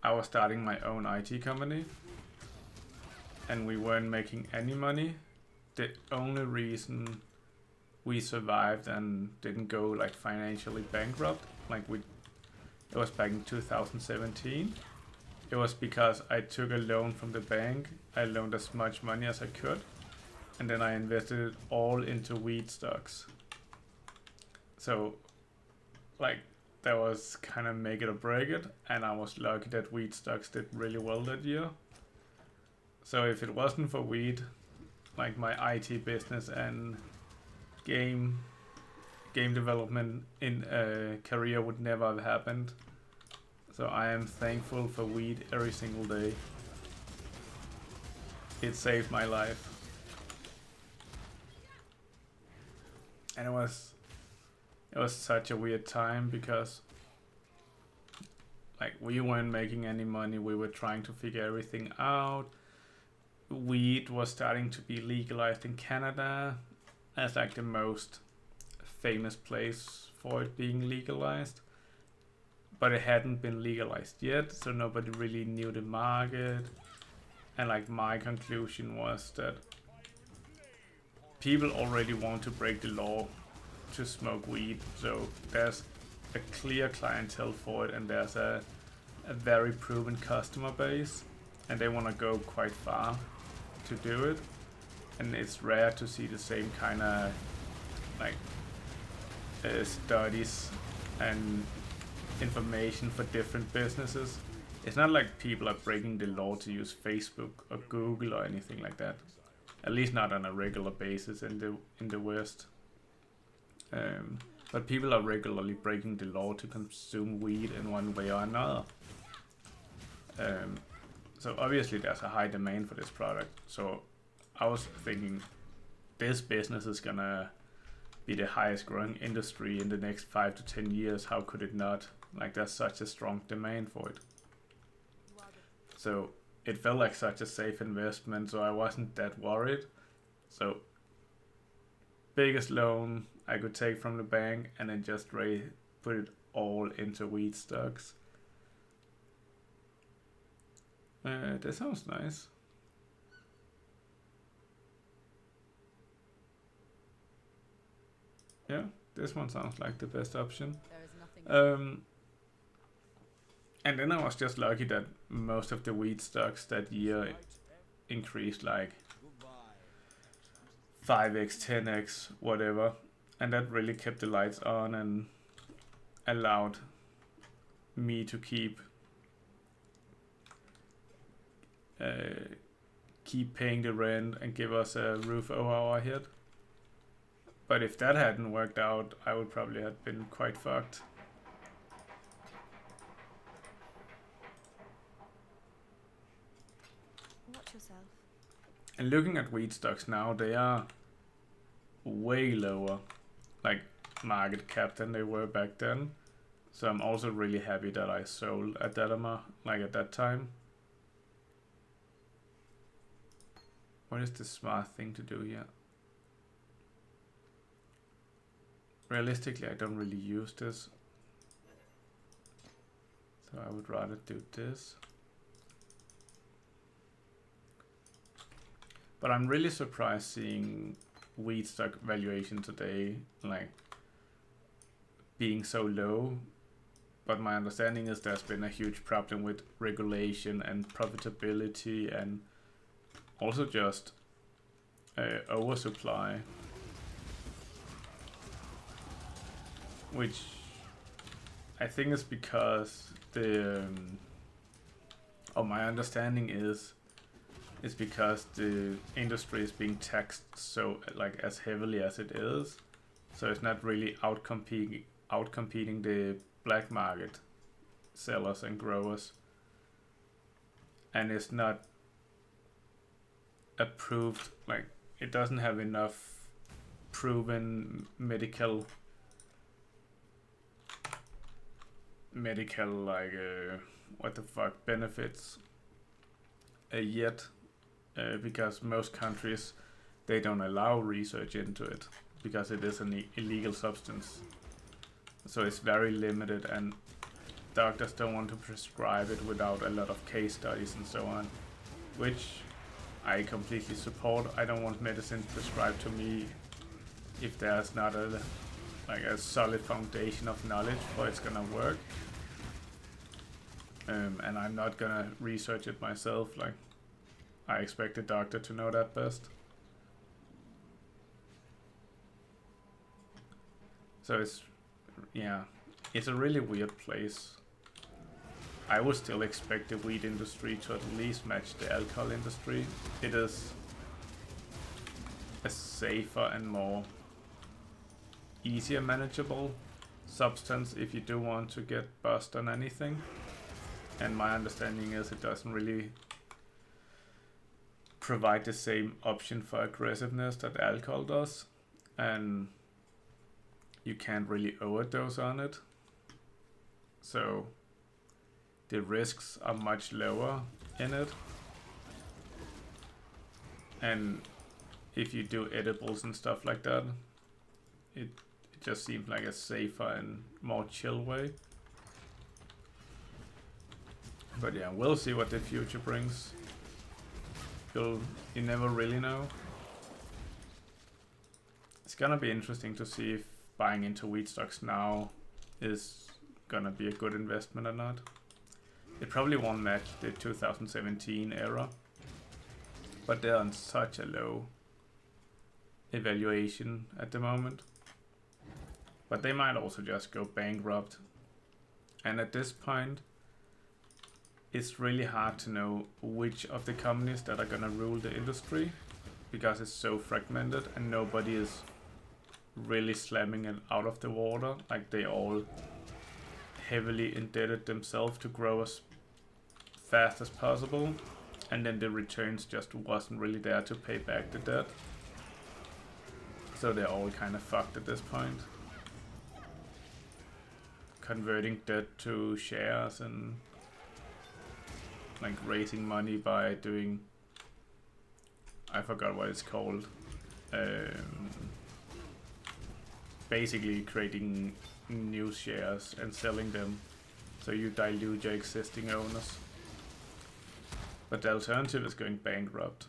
I was starting my own IT company, and we weren't making any money. The only reason we survived and didn't go like financially bankrupt, it was back in 2017. It was because I took a loan from the bank. I loaned as much money as I could, and then I invested it all into weed stocks. So, like, that was kind of make it or break it, and I was lucky that weed stocks did really well that year. So if it wasn't for weed, like my IT business and game development in a career would never have happened. So I am thankful for weed every single day. It saved my life. And it was such a weird time because like we weren't making any money. We were trying to figure everything out. Weed was starting to be legalized in Canada as like the most famous place for it being legalized, but it hadn't been legalized yet, so nobody really knew the market. And like my conclusion was that people already want to break the law to smoke weed, so there's a clear clientele for it, and there's a very proven customer base, and they want to go quite far to do it. And it's rare to see the same kind of like studies and information for different businesses. It's not like people are breaking the law to use Facebook or Google or anything like that. At least not on a regular basis in the West. But people are regularly breaking the law to consume weed in one way or another. So obviously there's a high demand for this product. So I was thinking this business is gonna be the highest growing industry in the next 5 to 10 years. How could it not? Like there's such a strong demand for it. So it felt like such a safe investment, so I wasn't that worried. So biggest loan I could take from the bank, and then just put it all into weed stocks. That sounds nice. Yeah, this one sounds like the best option. And then I was just lucky that most of the weed stocks that year increased like 5x, 10x, whatever. And that really kept the lights on and allowed me to keep paying the rent and give us a roof over our head. But if that hadn't worked out, I would probably have been quite fucked. Watch yourself. And looking at weed stocks now, they are way lower, like market cap, than they were back then. So I'm also really happy that I sold at that amount, like at that time. What is the smart thing to do here? Realistically, I don't really use this. So I would rather do this. But I'm really surprised seeing weed stock valuation today, like being so low. But my understanding is there's been a huge problem with regulation and profitability, and also just oversupply, which I think is because my understanding is it's because the industry is being taxed so like as heavily as it is, so it's not really outcompeting the black market sellers and growers, and it's not approved, like it doesn't have enough proven medical like what the fuck benefits yet, because most countries they don't allow research into it because it is an illegal substance, so it's very limited. And doctors don't want to prescribe it without a lot of case studies and so on, which I completely support. I don't want medicine prescribed to me if there's not a solid foundation of knowledge for it's gonna work. And I'm not gonna research it myself. Like, I expect the doctor to know that best. So it's a really weird place. I would still expect the weed industry to at least match the alcohol industry. It is a safer and more easier manageable substance if you do want to get buzzed on anything. And my understanding is it doesn't really provide the same option for aggressiveness that alcohol does. And you can't really overdose on it. So the risks are much lower in it. And if you do edibles and stuff like that, it just seems like a safer and more chill way. But yeah, we'll see what the future brings. You never really know. It's gonna be interesting to see if buying into weed stocks now is gonna be a good investment or not. It probably won't match the 2017 era, but they're on such a low evaluation at the moment. But they might also just go bankrupt. And at this point, it's really hard to know which of the companies that are gonna rule the industry, because it's so fragmented and nobody is really slamming it out of the water. Like, they all heavily indebted themselves to grow as fast as possible, and then the returns just wasn't really there to pay back the debt. So they're all kind of fucked at this point. Converting debt to shares and like raising money by doing, I forgot what it's called, basically creating new shares and selling them, so you dilute your existing owners. But the alternative is going bankrupt.